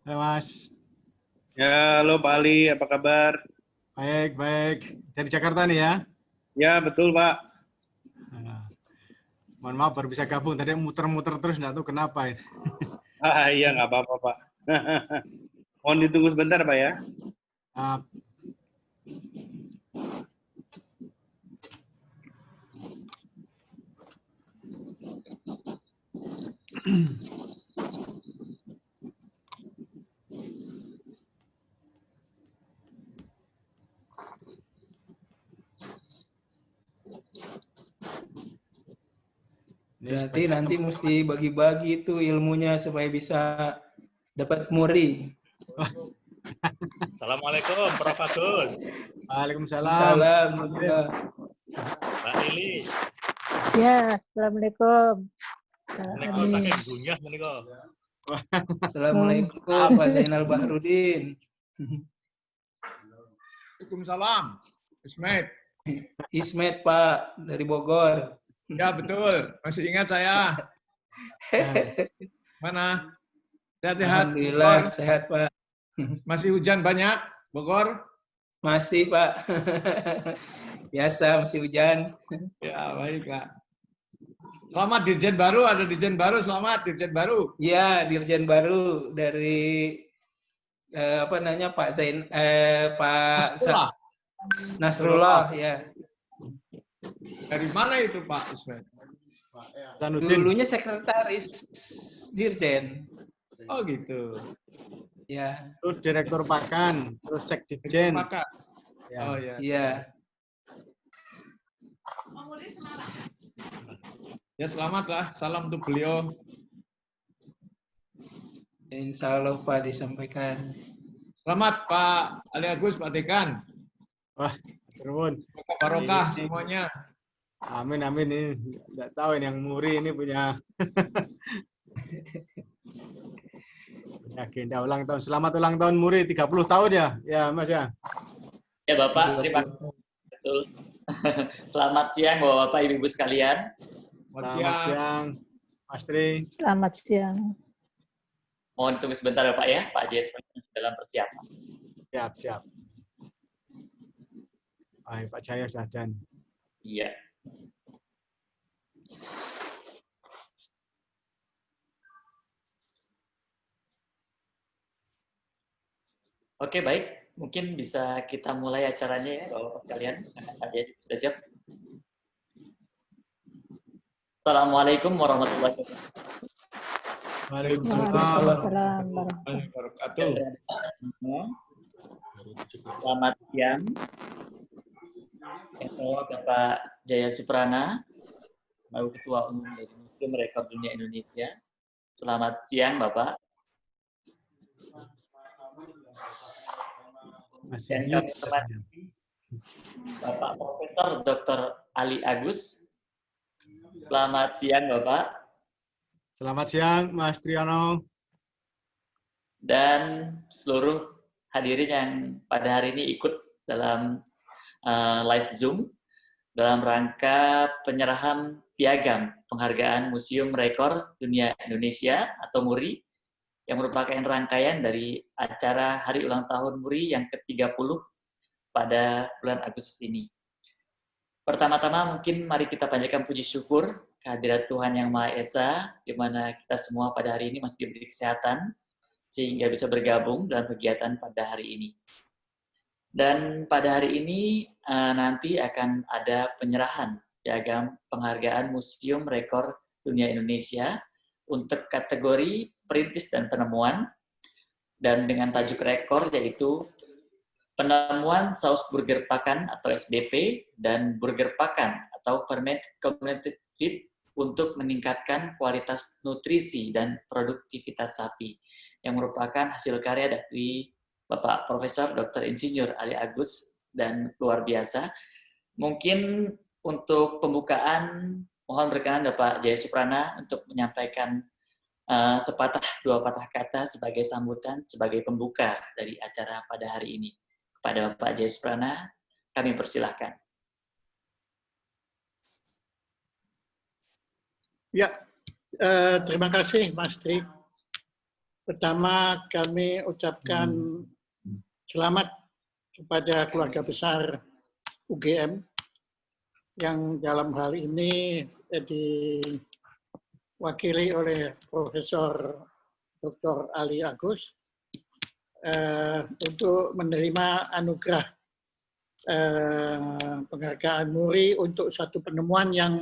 Halo Mas, Ya, halo Pak Ali, apa kabar? baik, baik. Dari Jakarta nih ya. Ya, betul Pak. Nah, mohon maaf baru bisa gabung, tadi muter-muter terus nggak tahu kenapa ini. Iya, nggak apa-apa Pak. Mohon ditunggu sebentar Pak ya. Ah, ini Berarti sebagian nanti teman-teman. mesti bagi-bagi itu ilmunya supaya bisa dapat muri. Assalamualaikum, Prof. Agus, Waalaikumsalam. Salam. Mbak Lili. Ya, Assalamualaikum. Menika saking Bunyah menika. Assalamualaikum Pak Zainal Bahrudin. Waalaikumsalam, Ismet. Ismet Pak dari Bogor. Ya betul, masih ingat saya. Mana? Sehat-sehat. Alhamdulillah Bogor. sehat Pak. Masih hujan banyak, Bogor? Masih Pak. Biasa masih hujan. Ya baik Pak. Selamat Dirjen baru, ada Dirjen baru, selamat Dirjen baru. Ya, Dirjen baru dari Pak Pak Nasrullah. Nasrullah ya. Dari mana itu Pak Ismet? Hasanuddin. Dulunya sekretaris Dirjen. Oh gitu. Ya. Terus Direktur Pakan, terus Sekdijen. Maka. Ya. Oh ya. Iya. Ya selamatlah, salam untuk beliau. Insya Allah Pak disampaikan. Selamat Pak Ali Agus, Pak Dekan. Wah, terus. Semoga barokah semuanya. Amin, amin. Ini nggak tahu ini yang muri ini punya punya agenda ulang tahun. Selamat ulang tahun muri 30 tahun ya, ya Mas ya. Ya Bapak, terima kasih. Betul. Selamat siang Bapak-Bapak, Ibu-Ibu sekalian. Selamat siang, Mas Tri. Selamat siang. Mohon tunggu sebentar ya Pak ya, Pak Jess dalam persiapan. Siap, siap. Baik, Pak Jaya sudah dan. Iya. Oke, baik. Mungkin bisa kita mulai acaranya ya, Bapak-Bapak sekalian. Pak Jess, sudah siap? Assalamualaikum warahmatullahi wabarakatuh. Waalaikumsalam. Wabarakatuh. Selamat siang. Saya Bapak Jaya Suprana, Ketua Umum dari Museum Rekor Dunia Indonesia. Selamat siang, Bapak. Dan kami hormati Bapak Profesor Dr. Ali Agus. Selamat siang, Bapak. Selamat siang, Mas Triyono. Dan seluruh hadirin yang pada hari ini ikut dalam live Zoom dalam rangka penyerahan piagam penghargaan Museum Rekor Dunia Indonesia atau MURI yang merupakan rangkaian dari acara Hari Ulang Tahun MURI yang ke-30 pada bulan Agustus ini. Pertama-tama mungkin mari kita panjatkan puji syukur kehadirat Tuhan Yang Maha Esa, di mana kita semua pada hari ini masih diberi kesehatan, sehingga bisa bergabung dalam kegiatan pada hari ini. Dan pada hari ini nanti akan ada penyerahan piagam penghargaan Museum Rekor Dunia Indonesia untuk kategori perintis dan penemuan, dan dengan tajuk rekor yaitu penemuan saus burger pakan atau SBP dan burger pakan atau fermented component feed untuk meningkatkan kualitas nutrisi dan produktivitas sapi, yang merupakan hasil karya dari Bapak Profesor Dr. Insinyur Ali Agus dan luar biasa. Mungkin untuk pembukaan mohon berkenan Bapak Jaya Suprana untuk menyampaikan sepatah dua patah kata sebagai sambutan, sebagai pembuka dari acara pada hari ini. Kepada Bapak Jaya Suprana, kami persilahkan. Ya, terima kasih Mas Tri. Pertama, kami ucapkan selamat kepada keluarga besar UGM yang dalam hal ini diwakili oleh Profesor Dr. Ali Agus untuk menerima anugerah penghargaan Muri untuk satu penemuan yang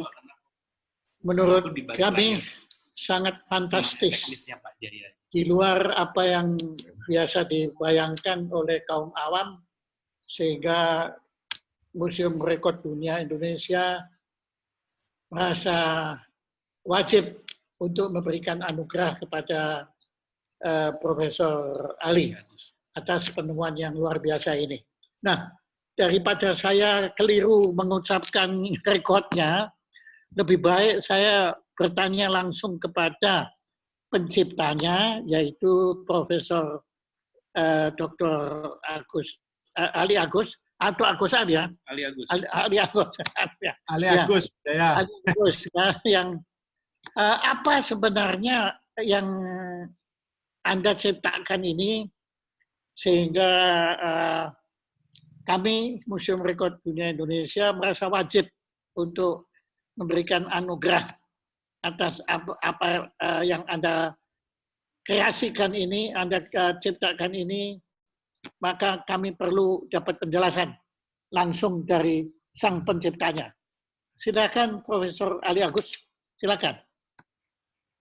menurut kami sangat fantastis, di luar apa yang biasa dibayangkan oleh kaum awam, sehingga Museum Rekor Dunia Indonesia merasa wajib untuk memberikan anugerah kepada Profesor Ali atas penemuan yang luar biasa ini. Nah, daripada saya keliru mengucapkan rekodnya, lebih baik saya bertanya langsung kepada penciptanya, yaitu Profesor Dr. Ali Agus, atau Agus Ali ya? Ali Agus. Ali Agus. Ali Agus, ya. Ali Agus, yang apa sebenarnya yang Anda ciptakan ini sehingga kami Museum Rekor Dunia Indonesia merasa wajib untuk memberikan anugerah atas apa yang Anda kreasikan ini, Anda ciptakan ini, maka kami perlu dapat penjelasan langsung dari sang penciptanya. Silakan Profesor Ali Agus, silakan.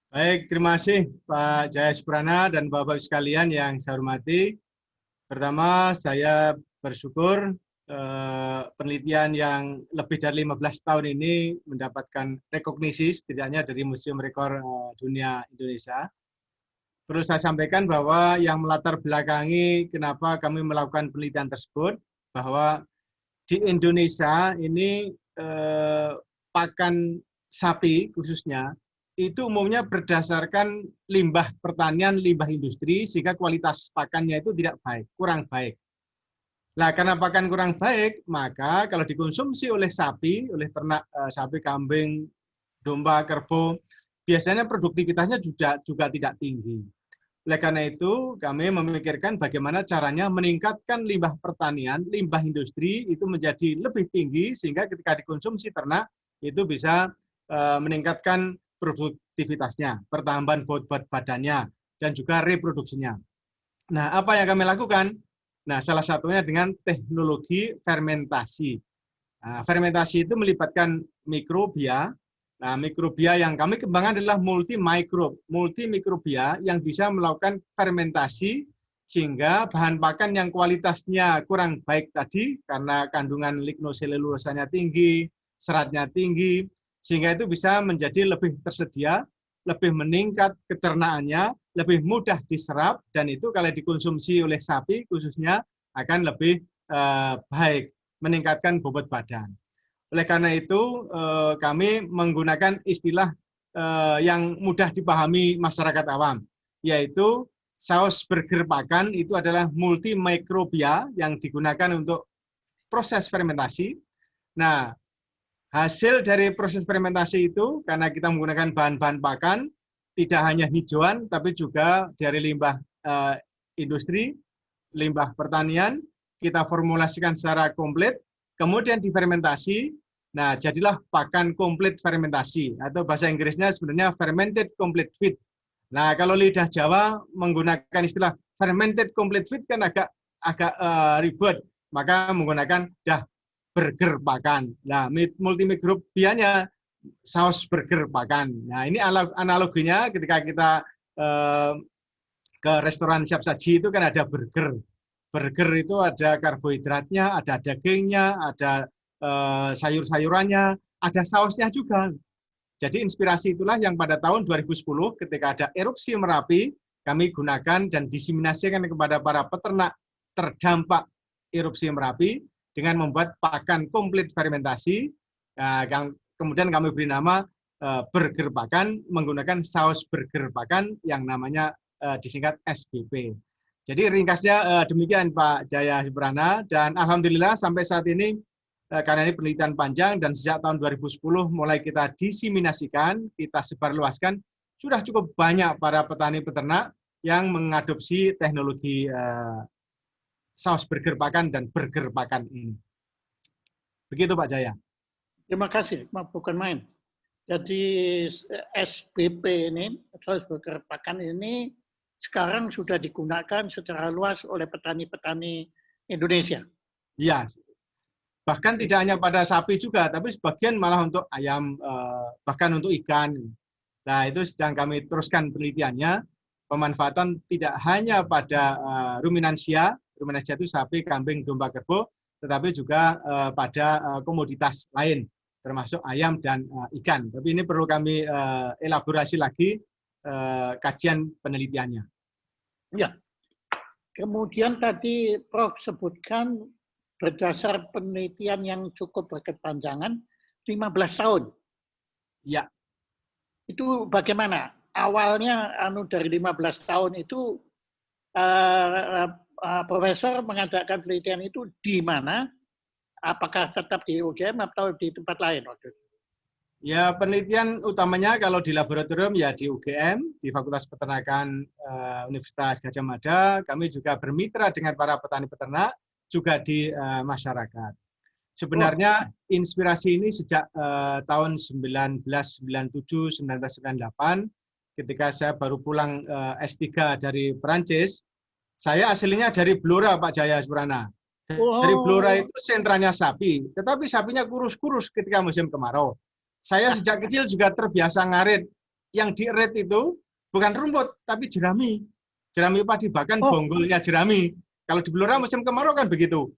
Baik, terima kasih Pak Jaya Suprana dan Bapak sekalian yang saya hormati. Pertama, saya bersyukur penelitian yang lebih dari 15 tahun ini mendapatkan rekognisi setidaknya dari Museum Rekor Dunia Indonesia. Perlu saya sampaikan bahwa yang melatar belakangi kenapa kami melakukan penelitian tersebut, bahwa di Indonesia ini pakan sapi khususnya, itu umumnya berdasarkan limbah pertanian, limbah industri, sehingga kualitas pakannya itu tidak baik, kurang baik. Nah, karena pakan kurang baik, maka kalau dikonsumsi oleh sapi, oleh ternak sapi, kambing, domba, kerbau, biasanya produktivitasnya juga tidak tinggi. Oleh karena itu, kami memikirkan bagaimana caranya meningkatkan limbah pertanian, limbah industri itu menjadi lebih tinggi, sehingga ketika dikonsumsi ternak, itu bisa meningkatkan produktivitasnya, pertambahan bobot badannya, dan juga reproduksinya. Nah, apa yang kami lakukan? Nah, salah satunya dengan teknologi fermentasi. Nah, fermentasi itu melibatkan mikrobia. Nah, mikrobia yang kami kembangkan adalah multimikrobia yang bisa melakukan fermentasi sehingga bahan pakan yang kualitasnya kurang baik tadi karena kandungan lignoselulosanya tinggi, seratnya tinggi, sehingga itu bisa menjadi lebih tersedia, lebih meningkat kecernaannya, lebih mudah diserap, dan itu kalau dikonsumsi oleh sapi khususnya akan lebih baik, meningkatkan bobot badan. Oleh karena itu kami menggunakan istilah yang mudah dipahami masyarakat awam, yaitu saus burger pakan itu adalah multimikrobia yang digunakan untuk proses fermentasi. Nah, hasil dari proses fermentasi itu, karena kita menggunakan bahan-bahan pakan, tidak hanya hijauan, tapi juga dari limbah industri, limbah pertanian, kita formulasikan secara komplit, kemudian difermentasi, nah jadilah pakan komplit fermentasi, atau bahasa Inggrisnya sebenarnya fermented complete feed. Nah, kalau lidah Jawa menggunakan istilah fermented complete feed kan agak ribet, maka menggunakan burger pakan. Nah, multimikrobianya saus burger pakan. Nah, ini analoginya ketika kita ke restoran siap saji itu kan ada burger. Burger itu ada karbohidratnya, ada dagingnya, ada sayur-sayurannya, ada sausnya juga. Jadi inspirasi itulah yang pada tahun 2010 ketika ada erupsi Merapi, kami gunakan dan diseminasikan kepada para peternak terdampak erupsi Merapi, dengan membuat pakan komplit fermentasi, yang kemudian kami beri nama burger pakan menggunakan saus burger pakan yang namanya disingkat SBP. Jadi ringkasnya demikian Pak Jaya Suprana, dan alhamdulillah sampai saat ini karena ini penelitian panjang dan sejak tahun 2010 mulai kita diseminasikan, kita sebarluaskan, sudah cukup banyak para petani peternak yang mengadopsi teknologi saus burger pakan dan burger pakan ini. Begitu Pak Jaya. Terima kasih, bukan main. Jadi SBP ini, saus burger pakan ini sekarang sudah digunakan secara luas oleh petani-petani Indonesia. Iya. Bahkan tidak hanya pada sapi juga, tapi sebagian malah untuk ayam, bahkan untuk ikan. Nah, itu sedang kami teruskan penelitiannya. Pemanfaatan tidak hanya pada ruminansia itu sapi, kambing, domba, kerbau, tetapi juga pada komoditas lain, termasuk ayam dan ikan. Tapi ini perlu kami elaborasi lagi kajian penelitiannya. Ya. Kemudian tadi Prof sebutkan berdasar penelitian yang cukup berkepanjangan 15 tahun. Ya. Itu bagaimana? Awalnya dari 15 tahun itu Profesor mengadakan penelitian itu di mana? Apakah tetap di UGM atau di tempat lain waktu itu? Ya, penelitian utamanya kalau di laboratorium ya di UGM, di Fakultas Peternakan Universitas Gadjah Mada. Kami juga bermitra dengan para petani peternak, juga di masyarakat. Sebenarnya inspirasi ini sejak tahun 1997-1998, ketika saya baru pulang S3 dari Perancis. Saya aslinya dari Blora, Pak Jaya Surana. Dari Blora itu sentranya sapi, tetapi sapinya kurus-kurus ketika musim kemarau. Saya sejak kecil juga terbiasa ngarit. Yang dieret itu bukan rumput, tapi jerami. Jerami padi, bahkan bonggolnya jerami. Kalau di Blora musim kemarau kan begitu.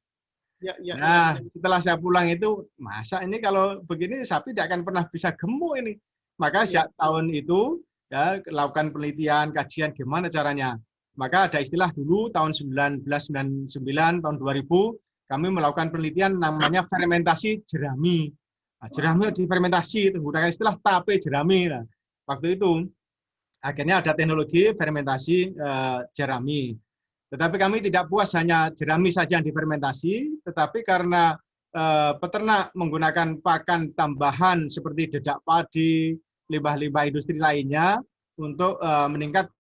Nah, setelah saya pulang itu, masa ini kalau begini sapi tidak akan pernah bisa gemuk ini. Maka sejak tahun itu, ya, lakukan penelitian, kajian gimana caranya. Maka ada istilah dulu tahun 1999, tahun 2000, kami melakukan penelitian namanya fermentasi jerami. Nah, jerami difermentasi, menggunakan istilah tape jerami. Nah, waktu itu akhirnya ada teknologi fermentasi jerami. Tetapi kami tidak puas hanya jerami saja yang difermentasi, tetapi karena peternak menggunakan pakan tambahan seperti dedak padi, limbah-limbah industri lainnya untuk meningkatkan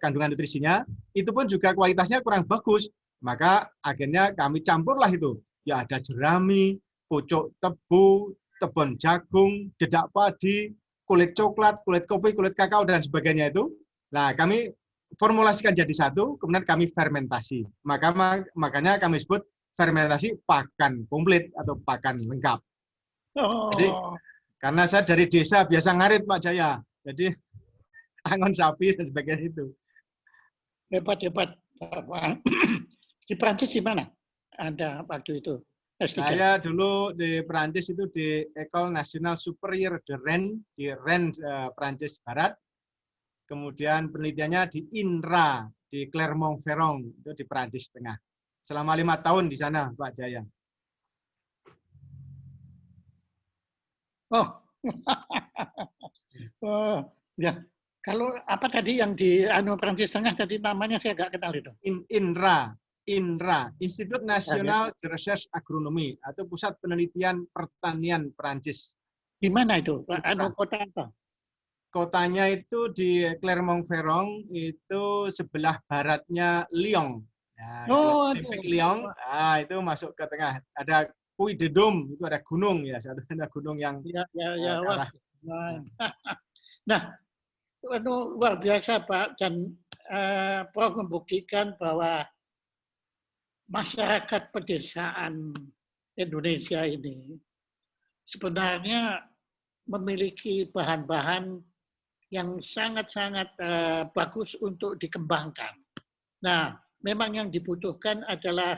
kandungan nutrisinya, itu pun juga kualitasnya kurang bagus. Maka akhirnya kami campurlah itu. Ya ada jerami, pucuk tebu, tebon jagung, dedak padi, kulit coklat, kulit kopi, kulit kakao, dan sebagainya itu. Nah, kami formulasikan jadi satu, kemudian kami fermentasi. Makanya kami sebut fermentasi pakan komplit atau pakan lengkap. Jadi, karena saya dari desa biasa ngarit, Pak Jaya. Jadi, angon sapi dan sebagainya itu. Hebat. Di Prancis di mana Anda waktu itu? S3? Saya dulu di Perancis itu di École Nationale Supérieure de Rennes, di Rennes, Perancis Barat. Kemudian penelitiannya di INRA, di Clermont-Ferrand, itu di Perancis Tengah. Selama 5 tahun di sana, Pak Jaya. Ya. Kalau apa tadi yang di Perancis Tengah tadi namanya saya nggak kenal itu. INRA, Institut National de Recherche Agronomie, atau Pusat Penelitian Pertanian Perancis. Di mana itu? Kota apa? Kotanya itu di Clermont-Ferrand, itu sebelah baratnya Lyon. Nah, Lyon, itu masuk ke tengah. Ada Puy de Dôme, itu ada gunung ya, ada gunung yang Nah, itu luar biasa Pak, dan Prof membuktikan bahwa masyarakat pedesaan Indonesia ini sebenarnya memiliki bahan-bahan yang sangat-sangat bagus untuk dikembangkan. Nah, memang yang dibutuhkan adalah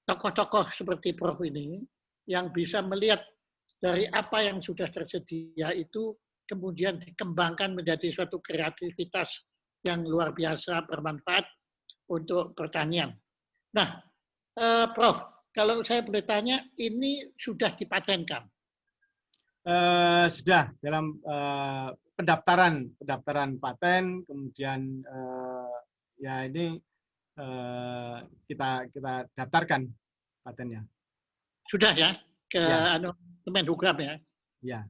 tokoh-tokoh seperti Prof ini yang bisa melihat dari apa yang sudah tersedia itu kemudian dikembangkan menjadi suatu kreativitas yang luar biasa bermanfaat untuk pertanian. Nah, Prof, kalau saya boleh tanya, ini sudah dipatenkan? Sudah dalam pendaftaran paten, kemudian ya ini kita daftarkan patennya. Sudah ya ke Kemenhugam ya? Ya.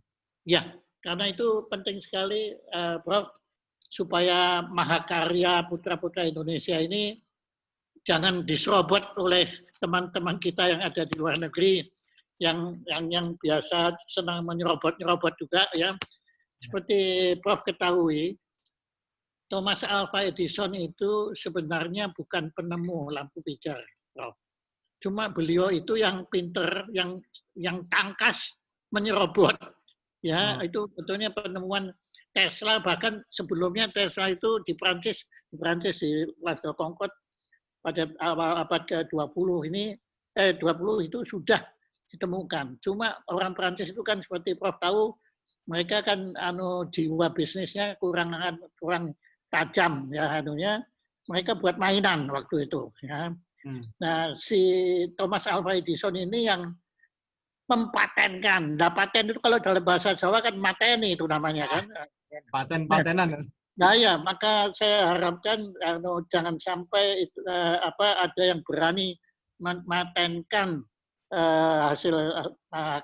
Ya, karena itu penting sekali, Prof. supaya mahakarya putra-putra Indonesia ini jangan diserobot oleh teman-teman kita yang ada di luar negeri yang biasa senang menyerobot juga ya. Seperti Prof ketahui, Thomas Alva Edison itu sebenarnya bukan penemu lampu pijar, Prof. Cuma beliau itu yang pinter, yang tangkas menyerobot. Ya, itu betulnya penemuan Tesla, bahkan sebelumnya Tesla itu di Prancis di Place de Concorde pada awal abad ke-20 ini 20 itu sudah ditemukan. Cuma orang Prancis itu kan seperti Prof tahu, mereka kan jiwa bisnisnya kurang tajam ya anunya. Mereka buat mainan waktu itu ya. Nah, si Thomas Alva Edison ini yang mempatenkan. Nah, paten itu kalau dalam bahasa Jawa kan mateni itu namanya kan. Paten-patenan. Nah ya, maka saya harapkan jangan sampai ada yang berani mematenkan hasil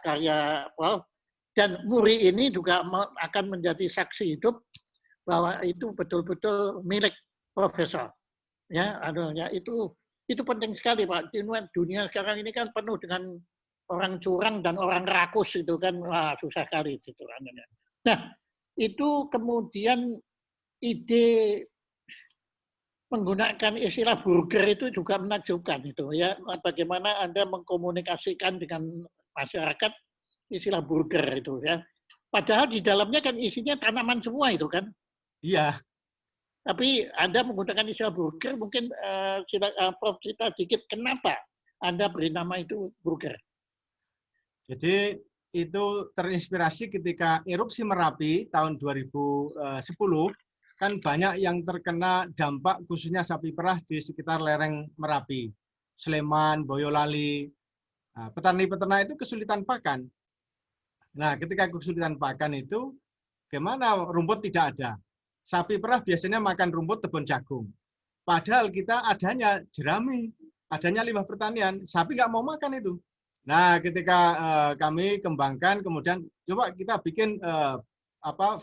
karya Prof. Dan Muri ini juga akan menjadi saksi hidup bahwa itu betul-betul milik Profesor. Ya, itu penting sekali Pak. Dunia sekarang ini kan penuh dengan orang curang dan orang rakus itu kan, wah susah sekali itu. Nah, itu kemudian ide menggunakan istilah burger itu juga menakjubkan itu ya. Bagaimana Anda mengkomunikasikan dengan masyarakat istilah burger itu ya. Padahal di dalamnya kan isinya tanaman semua itu kan. Iya. Tapi Anda menggunakan istilah burger, mungkin Prof cerita dikit kenapa Anda beri nama itu burger. Jadi itu terinspirasi ketika erupsi Merapi tahun 2010, kan banyak yang terkena dampak khususnya sapi perah di sekitar lereng Merapi, Sleman, Boyolali. Nah, petani-peternak itu kesulitan pakan. Nah, ketika kesulitan pakan itu, gimana rumput tidak ada. Sapi perah biasanya makan rumput tebon jagung. Padahal kita adanya jerami, adanya limbah pertanian, sapi nggak mau makan itu. Nah, ketika kami kembangkan, kemudian coba kita bikin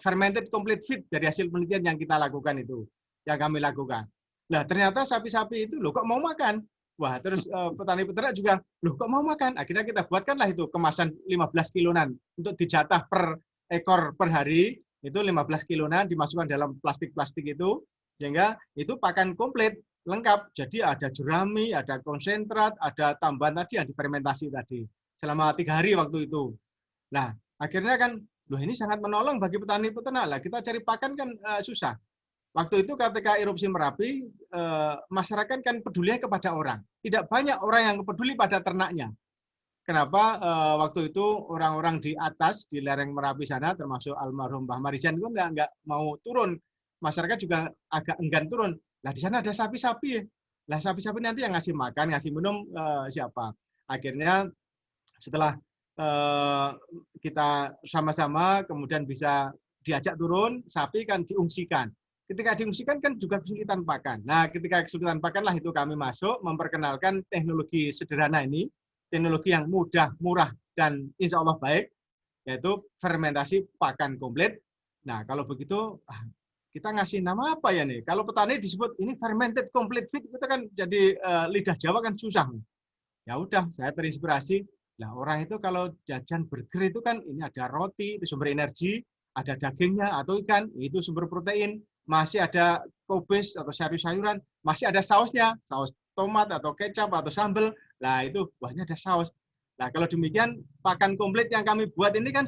fermented complete feed dari hasil penelitian yang kita lakukan itu, yang kami lakukan. Nah, ternyata sapi-sapi itu loh kok mau makan. Wah, terus petani-peternak juga loh kok mau makan. Akhirnya kita buatkanlah itu kemasan 15 kilonan untuk dijatah per ekor per hari. Itu 15 kilonan dimasukkan dalam plastik-plastik itu, sehingga itu pakan komplit, lengkap. Jadi ada jerami, ada konsentrat, ada tambahan tadi yang difermentasi tadi. Selama 3 hari waktu itu. Nah, akhirnya kan, loh ini sangat menolong bagi petani-peternak. Lah, kita cari pakan kan susah. Waktu itu ketika erupsi Merapi, masyarakat kan pedulinya kepada orang. Tidak banyak orang yang peduli pada ternaknya. Kenapa waktu itu orang-orang di atas, di lereng Merapi sana, termasuk almarhum Mbah Marijan itu nggak mau turun. Masyarakat juga agak enggan turun. Lah di sana ada sapi-sapi. Lah sapi-sapi nanti yang ngasih makan, ngasih minum siapa? Akhirnya setelah kita sama-sama kemudian bisa diajak turun, sapi kan diungsikan. Ketika diungsikan kan juga kesulitan pakan. Nah, ketika kesulitan pakan lah itu kami masuk memperkenalkan teknologi sederhana ini, teknologi yang mudah, murah, dan insya Allah baik, yaitu fermentasi pakan komplit. Nah, kalau begitu, kita ngasih nama apa ya nih? Kalau petani disebut ini fermented complete feed, itu kan jadi lidah Jawa kan susah. Ya udah, saya terinspirasi. Nah, orang itu kalau jajan burger itu kan ini ada roti, itu sumber energi, ada dagingnya atau ikan, itu sumber protein, masih ada kobis atau sayur-sayuran, masih ada sausnya, saus tomat atau kecap atau sambal. Nah, itu buahnya ada saus. Nah, kalau demikian, pakan komplit yang kami buat ini kan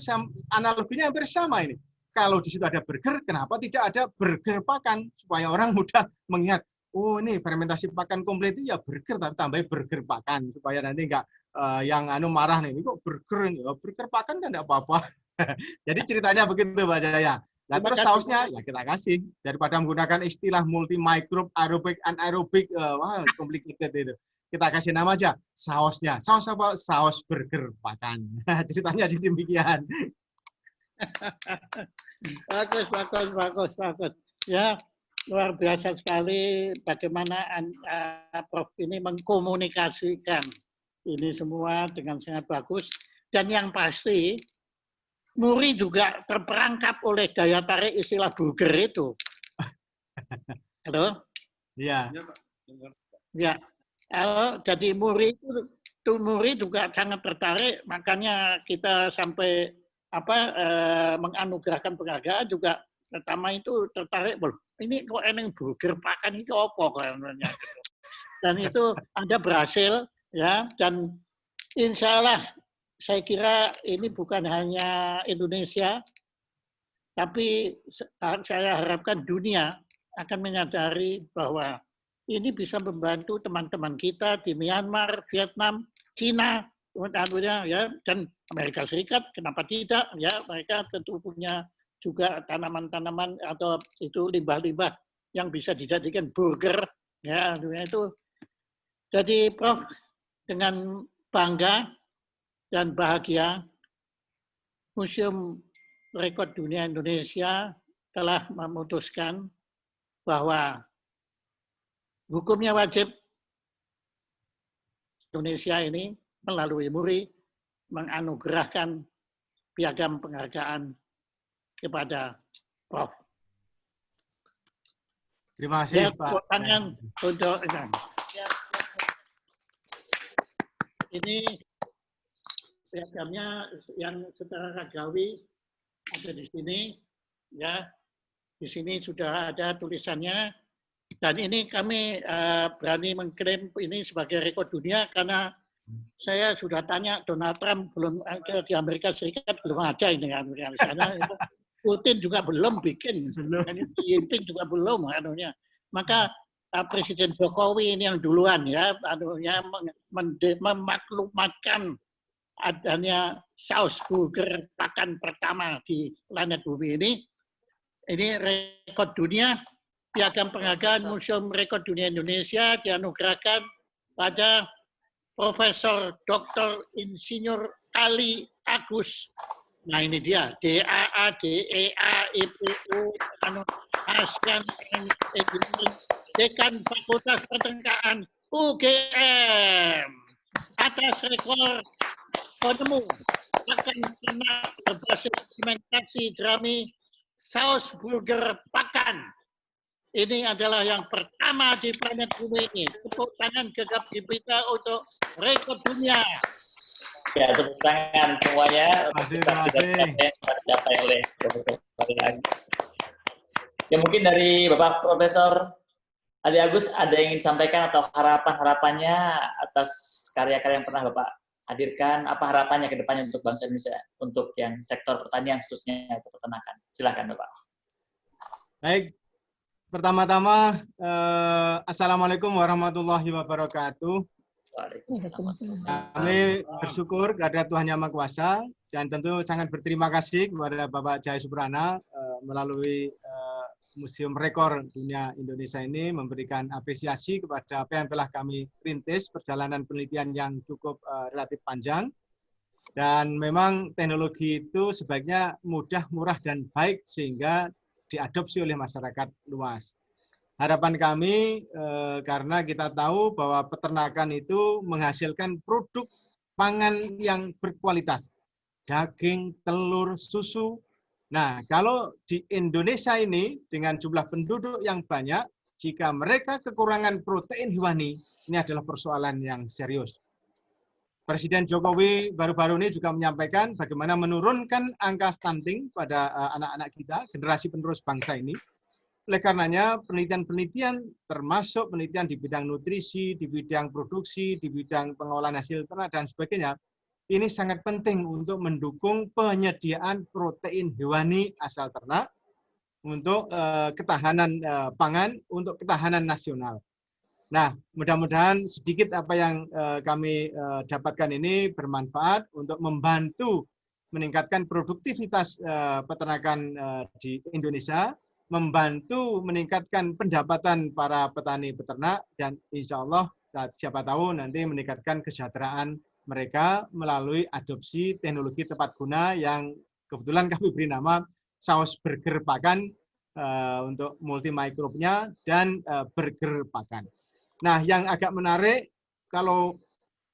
analoginya hampir sama ini. Kalau di situ ada burger, kenapa tidak ada burger pakan? Supaya orang mudah mengingat, oh ini fermentasi pakan komplit itu ya burger, tapi tambahin burger pakan. Supaya nanti enggak yang marah nih, ini kok burger ini? Oh, burger pakan kan enggak apa-apa. Jadi ceritanya begitu, Pak Jaya. Nah, terus sausnya ya kita kasih. Daripada menggunakan istilah multi-microbe, aerobik, anaerobik, wah, complicated itu. Kita kasih nama aja sausnya. Saus apa? Saus burger pakan. Ceritanya demikian. Bagus. Ya, luar biasa sekali bagaimana Prof ini mengkomunikasikan ini semua dengan sangat bagus. Dan yang pasti, Muri juga terperangkap oleh daya tarik istilah burger itu. Halo? Iya. Ya. Jadi Muri juga sangat tertarik, makanya kita sampai menganugerahkan penghargaan juga. Pertama itu tertarik, ini kok eneng burger pakan itu apa kayaknya. Dan itu Anda berhasil, ya, dan insya Allah saya kira ini bukan hanya Indonesia, tapi saya harapkan dunia akan menyadari bahwa ini bisa membantu teman-teman kita di Myanmar, Vietnam, Cina, ya, dan Amerika Serikat. Kenapa tidak? Ya, mereka tentu punya juga tanaman-tanaman atau itu limbah-limbah yang bisa dijadikan burger. Ya, itu. Jadi, Prof, dengan bangga dan bahagia, Museum Rekor Dunia Indonesia telah memutuskan bahwa hukumnya wajib Indonesia ini melalui Muri menganugerahkan piagam penghargaan kepada Prof. Terima kasih, Ya, Pak. tangan untuk ini piagamnya yang secara ragawi ada di sini, ya. Di sini sudah ada tulisannya. Dan ini kami berani mengklaim ini sebagai rekor dunia karena saya sudah tanya Donald Trump belum di Amerika Serikat belum ada ini kan di sana. Putin juga belum bikin, Jinping juga belum anunya. Maka Presiden Jokowi ini yang duluan ya anunya memaklumatkan adanya saus burger pakan pertama di planet bumi ini. Ini rekor dunia. Piagam penghargaan Museum Rekor Dunia Indonesia dianugerahkan pada Profesor Dr. Insinyur Ali Agus. Nah ini dia, DAADEAIPU ASEAN Engineering, Dekan Fakultas Pertengkaran UGM. Atas rekor penemu akan kena berbasis fermentasi jerami saus burger pakan. Ini adalah yang pertama di planet bumi ini. Tepuk tangan gegap gempita untuk rekor dunia. Ya, tepuk tangan semuanya. Terima kasih. Dicapai oleh Profesor Ali. Ya mungkin dari Bapak Profesor Ali Agus ada yang ingin disampaikan atau harapan-harapannya atas karya-karya yang pernah Bapak hadirkan. Apa harapannya ke depannya untuk bangsa Indonesia, untuk yang sektor pertanian khususnya untuk peternakan? Silakan Bapak. Baik. Pertama-tama, Assalamualaikum warahmatullahi wabarakatuh. Kami bersyukur kepada Tuhan Yang Maha Kuasa dan tentu sangat berterima kasih kepada Bapak Jaya Suprana melalui Museum Rekor Dunia Indonesia ini memberikan apresiasi kepada apa yang telah kami rintis, perjalanan penelitian yang cukup relatif panjang. Dan memang teknologi itu sebaiknya mudah, murah, dan baik sehingga diadopsi oleh masyarakat luas. Harapan kami karena kita tahu bahwa peternakan itu menghasilkan produk pangan yang berkualitas. Daging, telur, susu. Nah, kalau di Indonesia ini dengan jumlah penduduk yang banyak, jika mereka kekurangan protein hewani, ini adalah persoalan yang serius. Presiden Jokowi baru-baru ini juga menyampaikan bagaimana menurunkan angka stunting pada anak-anak kita, generasi penerus bangsa ini. Oleh karenanya, penelitian-penelitian termasuk penelitian di bidang nutrisi, di bidang produksi, di bidang pengolahan hasil ternak, dan sebagainya, ini sangat penting untuk mendukung penyediaan protein hewani asal ternak untuk ketahanan pangan, untuk ketahanan nasional. Nah, mudah-mudahan sedikit apa yang kami dapatkan ini bermanfaat untuk membantu meningkatkan produktivitas peternakan di Indonesia, membantu meningkatkan pendapatan para petani peternak, dan insya Allah siapa tahu nanti meningkatkan kesejahteraan mereka melalui adopsi teknologi tepat guna yang kebetulan kami beri nama saus burger pakan untuk multimikrobnya dan burger pakan. Nah, yang agak menarik, kalau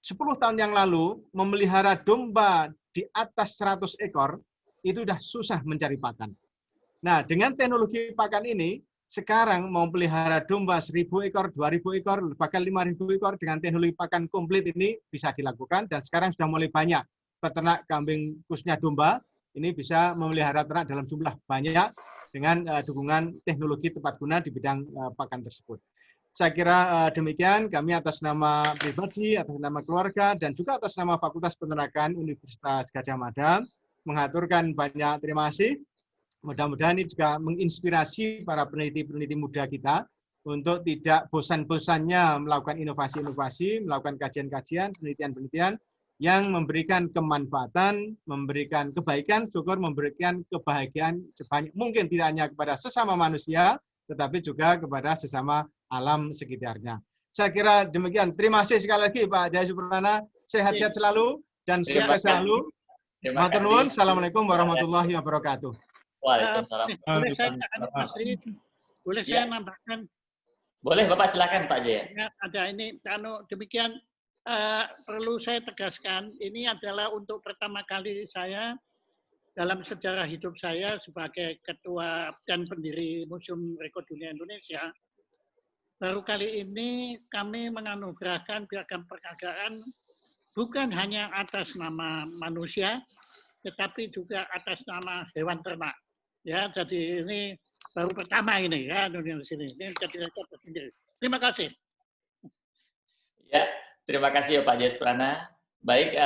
10 tahun yang lalu memelihara domba di atas 100 ekor, itu sudah susah mencari pakan. Nah, dengan teknologi pakan ini, sekarang mau pelihara domba 1.000 ekor, 2.000 ekor, bahkan 5.000 ekor dengan teknologi pakan komplit ini bisa dilakukan, dan sekarang sudah mulai banyak peternak kambing khususnya domba ini bisa memelihara ternak dalam jumlah banyak dengan dukungan teknologi tepat guna di bidang pakan tersebut. Saya kira demikian, kami atas nama pribadi, atas nama keluarga, dan juga atas nama Fakultas Peternakan Universitas Gadjah Mada mengaturkan banyak terima kasih. Mudah-mudahan ini juga menginspirasi para peneliti-peneliti muda kita untuk tidak bosan-bosannya melakukan inovasi-inovasi, melakukan kajian-kajian, penelitian-penelitian yang memberikan kemanfaatan, memberikan kebaikan, syukur memberikan kebahagiaan sebanyak mungkin, tidak hanya kepada sesama manusia, tetapi juga kepada sesama alam sekitarnya. Saya kira demikian. Terima kasih sekali lagi Pak Jaya Suprana. Sehat-sehat selalu dan sukses selalu. Matur nuwun. Assalamualaikum warahmatullahi wabarakatuh. Waalaikumsalam. Boleh saya Mas Ri, boleh saya nambahkan? Boleh Bapak, silakan Pak Jaya. Ya, ada ini, demikian perlu saya tegaskan, ini adalah untuk pertama kali saya dalam sejarah hidup saya sebagai ketua dan pendiri Museum Rekor Dunia Indonesia. Baru kali ini kami menganugerahkan piagam penghargaan bukan hanya atas nama manusia, tetapi juga atas nama hewan ternak. Ya, jadi ini baru pertama ini ya di sini. Ini jadi rekor tersendiri. Terima kasih. Ya, terima kasih ya Pak Jaya Suprana. Baik,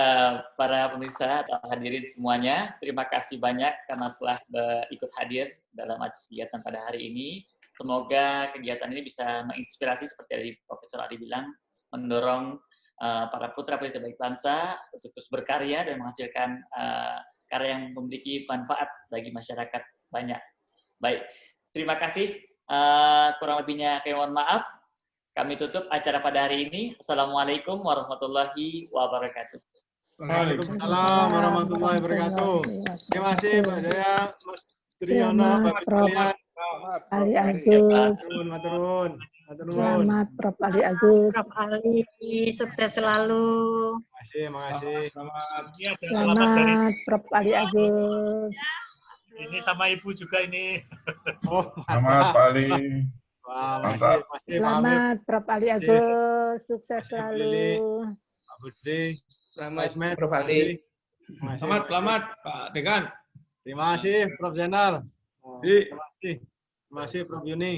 para pemirsa atau hadirin semuanya, terima kasih banyak karena telah ikut hadir dalam kegiatan pada hari ini. Semoga kegiatan ini bisa menginspirasi seperti yang Profesor Adi bilang, mendorong para putra putri terbaik bangsa untuk terus berkarya dan menghasilkan karya yang memiliki manfaat bagi masyarakat banyak. Baik, terima kasih. Kurang lebihnya kami mohon maaf. Kami tutup acara pada hari ini. Assalamualaikum warahmatullahi wabarakatuh. Waalaikumsalam warahmatullahi wabarakatuh. Terima kasih Pak Jaya, Mas Triyono, Bapak Sekalian. Ali Agus. Maturun. Selamat Prof. Ali Agus. Prof. Ali, sukses selalu. Terima kasih. Ini ada selamat dari Selamat Prof. Ali Agus. ini sama Ibu juga ini. Oh, Selamat Pak Ali. wah, Mantap. makasih, Selamat Prof. Ali Agus. Sukses Makasih, selalu. Pak Budi. Selamat Ismet, Prof. terima Ali. kasih. Terima kasih. Selamat Pak Dekan. Terima kasih Prof. Zainal. Terima kasih. Terima kasih Prof. Yuni.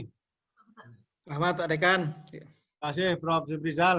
Selamat Pak Dekan. Terima kasih Prof. Zubrizal.